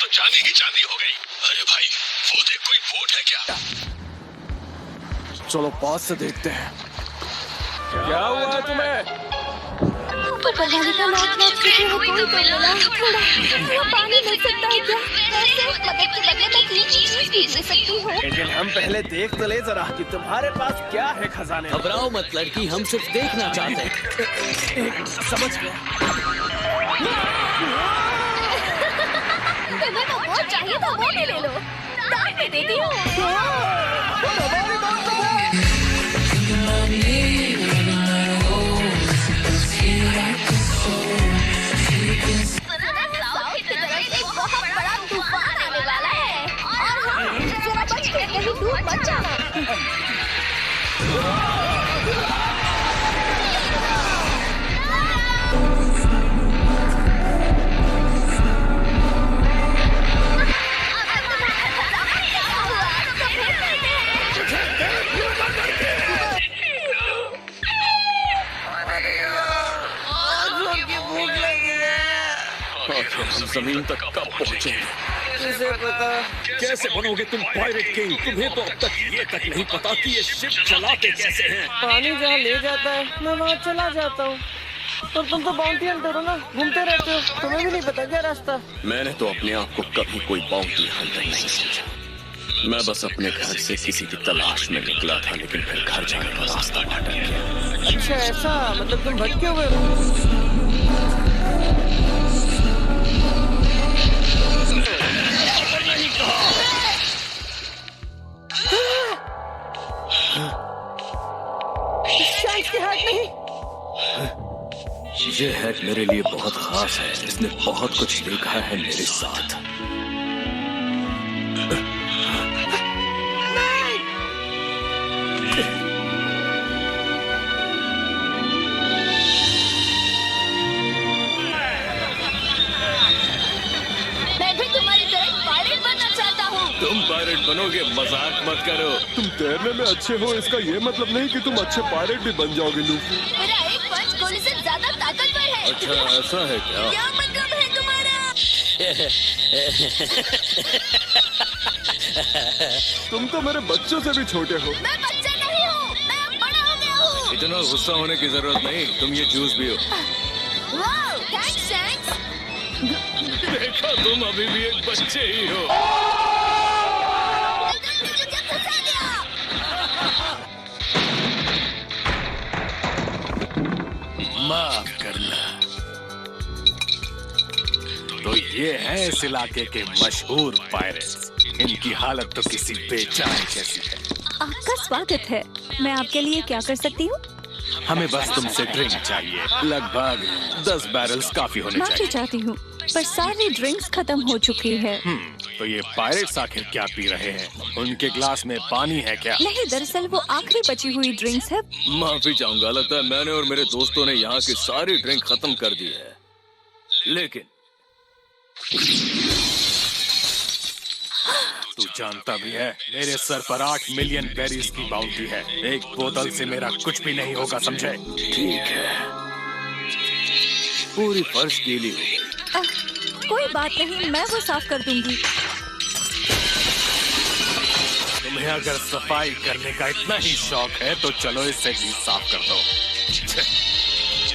तो चांदी ही चांदी हो गई। अरे भाई वो देख, कोई बोट है क्या? चलो पास से देखते हैं। क्या हुआ है तुम्हें? ऊपर पढ़ाने का नाच नाच के कोई तो मिला। थोड़ा पानी मिल सकता है क्या? वैसे मदद के बदले मैं 3 चीज भी दे सकती हूँ। लेकिन हम पहले देख तो ले जरा कि तुम्हारे पास क्या है खजाने। घबराओ मत लड़की, हम सिर्फ देखना चाहते हैं। समझ गया। तुम्हें तो वो चाहिए था, वो भी ले लो। दान में देती हूँ। एक बहुत बड़ा तूफान आने वाला है और हाँ, जरा बच के कहीं डूब मत जाना। हम जमीन तक कब पहुँचेंगे? किसे पता? कैसे बनोगे तुम पायरेट किंग? तुम्हें तो अब तक ये तक नहीं पता कि ये शिप चलाते कैसे हैं। पानी जहाँ ले जाता है मैं वहाँ चला जाता हूँ। और तुम तो बाउंटी हंटर हो ना, घूमते रहते हो, तुम्हें भी नहीं पता क्या रास्ता? मैंने तो अपने आप को कभी कोई बाउंटी हंटर नहीं समझा। मैं बस अपने घर से किसी की तलाश में निकला था, लेकिन फिर घर जाने का रास्ता भटक गया। अच्छा ऐसा, मतलब तुम भटके हुए हो? ये हैक मेरे लिए बहुत खास है। इसने बहुत कुछ देखा है मेरे साथ। मैं भी तुम्हारी तरह पायलट बनना चाहता हूँ। तुम पायरेट बनोगे? मजाक मत करो। तुम तैरने में अच्छे हो इसका ये मतलब नहीं कि तुम अच्छे पायलट भी बन जाओगे लूफी। मेरा एक पंच गोली से ज्यादा ताकतवर है। अच्छा ऐसा है क्या? क्या मतलब है तुम्हारा? तुम तो मेरे बच्चों से भी छोटे हो। मैं बच्चा नहीं हूँ, मैं अब बड़ा हो गया हूँ। इतना गुस्सा होने की जरूरत नहीं, तुम ये जूस भी हो। Wow, thanks shanks. देखो तुम अभी भी एक बच्चे ही हो। मुझे क्या फंसा दिया? माफ करना। तो ये है इस इलाके के मशहूर पायरेट्स। इनकी हालत तो किसी बेचारे जैसी है। आपका स्वागत है। मैं आपके लिए क्या कर सकती हूँ? हमें बस तुमसे ड्रिंक चाहिए। लगभग 10 बैरल्स काफी होने माफी चाहिए। चाहती हूँ, पर सारी ड्रिंक्स खत्म हो चुकी है। तो ये पायरेट्स आखिर क्या पी रहे हैं? उनके ग्लास में पानी है क्या? नहीं, दरअसल वो आखिरी बची हुई ड्रिंक्स है। माफी चाहूंगा, लगता है मैंने और मेरे दोस्तों ने यहाँ की सारी ड्रिंक खत्म कर दी है। लेकिन तू जानता भी है मेरे सर पर 8 मिलियन बेरीज की बाउंटी है। एक बोतल से मेरा कुछ भी नहीं होगा, समझे? ठीक है। पूरी फर्श गीली हो गई। कोई बात नहीं, मैं वो साफ कर दूंगी। तुम्हें अगर सफाई करने का इतना ही शौक है तो चलो इसे भी साफ कर दो।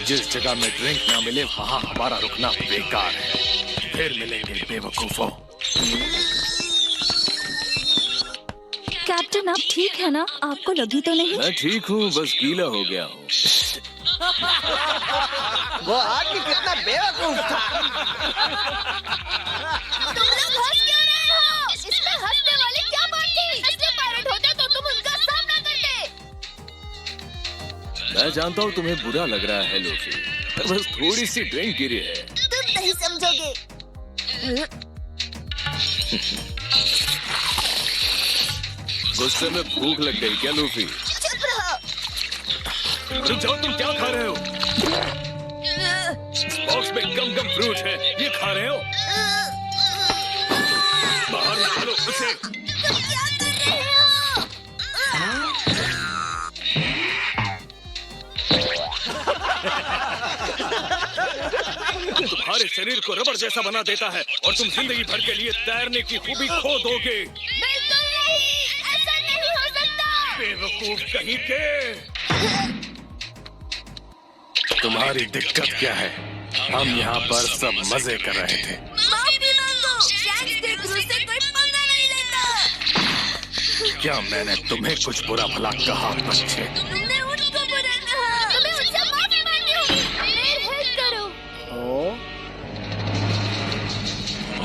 जिस जगह में ड्रिंक ना मिले वहाँ हमारा रुकना बेकार है। फिर मिलेंगे बेवकूफों। कैप्टन आप ठीक है ना? आपको लगी तो नहीं? मैं ठीक हूँ, बस गीला हो गया हूँ। वो आदमी कितना बेवकूफ था। तुम लोग हंस क्यों रहे हो? इसमें हंसने वाली क्या बात थी? असली पायलट होते तो तुम उनका सामना करते। मैं जानता हूँ तुम्हें बुरा लग रहा है लोफी, बस थोड़ी सी ड्रिंक गिरी है। तुम नहीं समझोगे। गुस्से में भूख लग गई क्या लोफी? चुप रहो। रुक जाओ, तुम क्या खा रहे हो? बॉक्स में गम गम फ्रूट है, ये खा रहे हो? बाहर निकालो उसे। तुम क्या कर रहे हो? तुम्हारे तुम्हारे शरीर को रबर जैसा बना देता है और तुम जिंदगी भर के लिए तैरने की खूबी खो दोगे। बिल्कुल नहीं, ऐसा नहीं हो सकता। बेवकूफ कहीं के। तुम्हारी दिक्कत क्या है? हम यहाँ पर सब मजे कर रहे थे। माफी मांगो, शैंक्स के क्रू से कोई पंगा नहीं लेता। क्या मैंने तुम्हें कुछ बुरा भला कहा बच्चे? तुमने उनको बुरा कहा। तुम्हें उनसे माफी मांगनी होगी। मेरी हेल्प करो।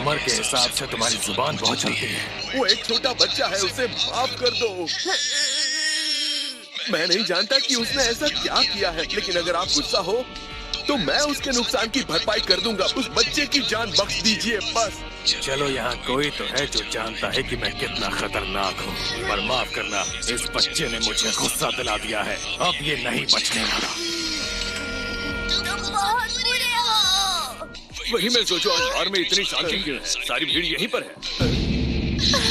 उम्र के हिसाब से तुम्हारी जुबान बहुत चलती है। वो एक छोटा बच्चा है, उसे माफ कर दो। मैं नहीं जानता कि उसने ऐसा क्या किया है, लेकिन अगर आप गुस्सा हो तो मैं उसके नुकसान की भरपाई कर दूंगा। उस बच्चे की जान बख्श दीजिए बस। चलो यहाँ कोई तो है जो जानता है कि मैं कितना खतरनाक हूँ, पर माफ करना, इस बच्चे ने मुझे गुस्सा दिला दिया है। अब ये नहीं बचने वाला। तुम बहुत बुरे हो। वही मैं सोचू अंबार में इतनी शांति क्यों है? सारी भीड़ यहीं पर है।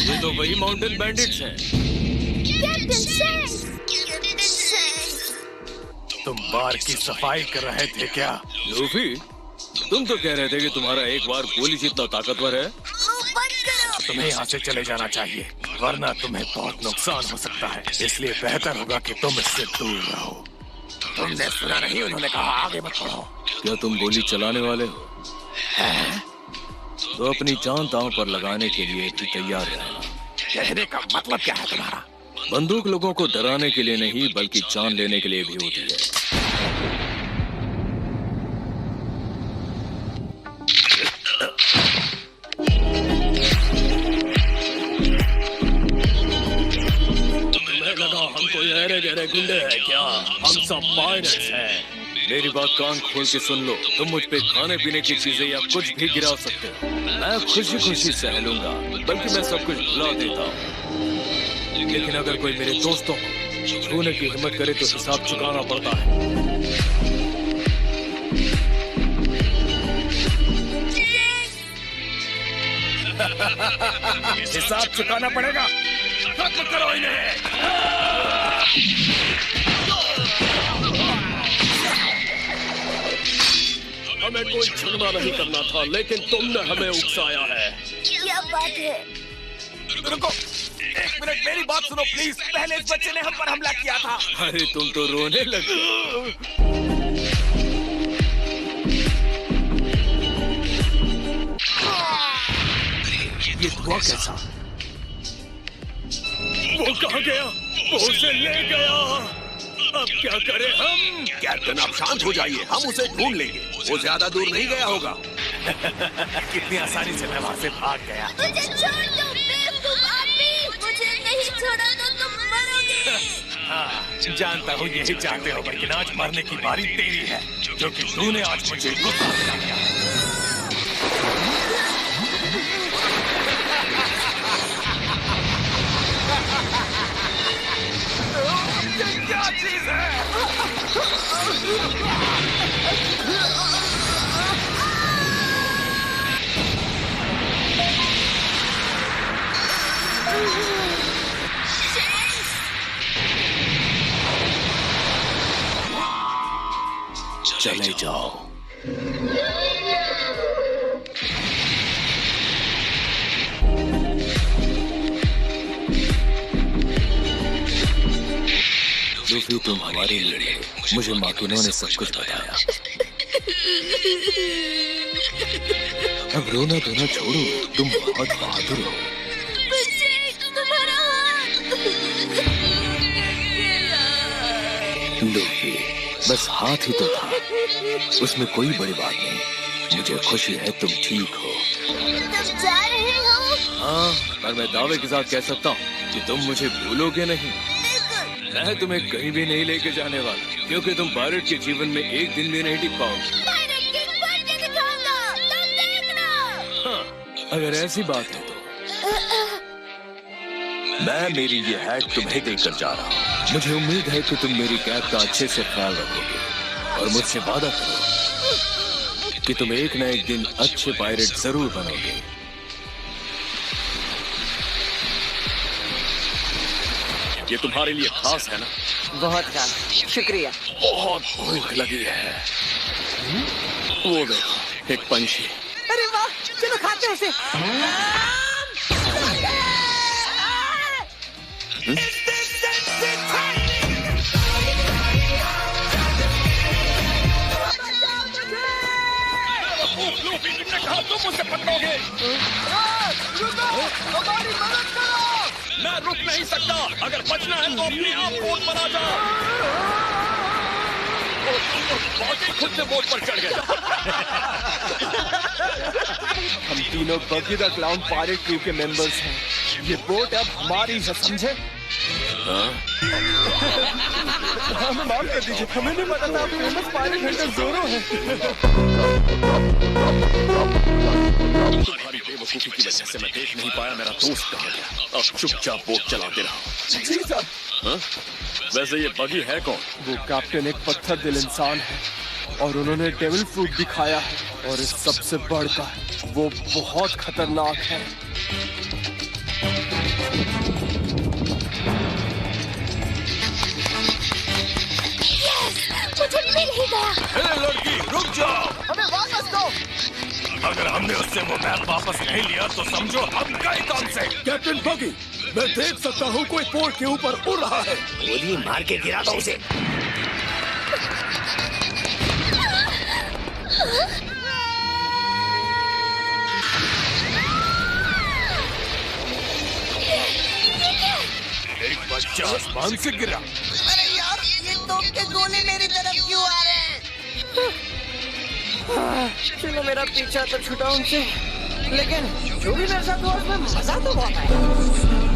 ये तो वही माउंटेन बैंडिट्स हैं। Captain shanks, captain shanks. तुम बार की सफाई कर रहे थे क्या? लूफी, तुम तो कह रहे थे कि तुम्हारा एक बार गोली जितना ताकतवर है। मुंह बंद करो। तुम्हें यहाँ से चले जाना चाहिए, वरना तुम्हें बहुत नुकसान हो सकता है। इसलिए बेहतर होगा कि तुम इससे दूर रहो। तुमने सुना नहीं? उन्होंने कहा आगे मत बढ़ो। क्या तुम गोली चलाने वाले हो? तो अपनी जान दांव पर लगाने के लिए भी तैयार रहना। कहने का मतलब क्या है तुम्हारा? बंदूक लोगों को डराने के लिए नहीं, बल्कि जान लेने के लिए भी होती है। तुम्हें लगा हम कोई अरे गहरे गुंडे हैं क्या? हम सब पायरेट्स हैं। मेरी बात कान खोल के सुन लो। तुम मुझ पे खाने पीने की चीजें या कुछ भी गिरा सकते हो। मैं खुशी खुशी सह लूंगा, बल्कि मैं सब कुछ भुला देता हूँ। लेकिन अगर कोई मेरे दोस्तों को छूने की हिम्मत करे तो हिसाब चुकाना पड़ता है। हिसाब चुकाना पड़ेगा। खत्म करो इन्हें। हमें कोई झगड़ा नहीं करना था, लेकिन तुमने हमें उकसाया है। क्या बात है? रुको, एक मिनट, मेरी बात सुनो प्लीज। पहले इस बच्चे ने हम पर हमला किया था। अरे तुम तो रोने लगे। ये हुआ कैसा? वो कहाँ गया? वो उसे ले गया। अब क्या करें हम? कैप्टन आप शांत हो जाइए, हम उसे ढूंढ लेंगे। वो ज्यादा दूर नहीं गया होगा। कितनी आसानी से मैं वहाँ से भाग गया। मुझे छोड़ दो बेवकूफ आदमी। मुझे नहीं छोड़ा तो तुम मरोगे। हाँ, जानता हूँ यही चाहते हो, लेकिन आज मरने की बारी तेरी है, जो कि तूने आज मुझे गुस्सा दिला दिया। ये क्या चीज है? चले जाओ। लूफी, तुम हमारे लिए लड़े। मुझे माकिनो ने सब कुछ बताया। अब रोना धोना छोड़ो, तुम बहुत बहादुर हो। लूफी, बस हाथ ही तो था, उसमें कोई बड़ी बात नहीं। मुझे खुशी है तुम ठीक हो। तुम जा रहे हो? हाँ, पर मैं दावे के साथ कह सकता हूँ कि तुम मुझे भूलोगे नहीं। मैं तुम्हें कहीं भी नहीं लेके जाने वाला, क्योंकि तुम पायरेट के जीवन में एक दिन भी नहीं टिक पाओगे। पायरेट किंग बन के दिखाऊंगा, तुम देखना। हाँ, अगर ऐसी बात है तो मैं मेरी ये हैट तुम्हें देकर जा रहा हूँ। मुझे उम्मीद है कि तुम मेरी कैप का अच्छे से ख्याल रखोगे और मुझसे वादा करो कि तुम एक न एक दिन अच्छे पायरेट जरूर बनोगे। ये तुम्हारे लिए खास है ना? बहुत खास, शुक्रिया। बहुत भूख लगी है। वो देखो, एक पंछी। अरे वाह, चलो खाते हैं उसे। तुमने कहा तुम मुझसे पकड़ोगे। हमारी मदद करो। मैं रुक नहीं सकता। अगर बचना है तो अपने आप बोट पर आ जाओ। खुद से बोट पर चढ़ गया। हम तीनों बगी द क्लाउन पायरेट क्रू के मेंबर्स हैं। ये बोट अब हमारी है, समझे? हमें माफ कर दीजिए, हमें नहीं पता था आप फेमस पायरेट हंटर ज़ोरो हैं। तुम्हारी बेवकूफी की वजह से मैं देख नहीं पाया मेरा दोस्त कहाँ गया। अब चुपचाप बोट चलाते रहो। जी सर। हाँ? वैसे ये बगी है कौन? वो कैप्टन एक पत्थर दिल इंसान है और उन्होंने डेविल फ्रूट भी खाया है और इस सबसे बढ़कर वो बहुत खतरनाक है। मुझे मिल ही गया। ए लड़की रुक जाओ। हमें वापस दो। अगर हमने उससे वो मैप वापस नहीं लिया तो समझो हम गए काम से। कैप्टन बगी, मैं देख सकता हूँ कोई पोर्ट के ऊपर उड़ रहा है। गोली मार के गिरा दो उसे। एक बच्चा आसमान से गिरा। अरे यार, ये तोप के गोले मेरी तरफ क्यों आ रहे हैं? चलो मेरा पीछा तो छुटा उनसे, लेकिन जो भी मेरे साथ हुआ उसमें मजा तो बहुत आया।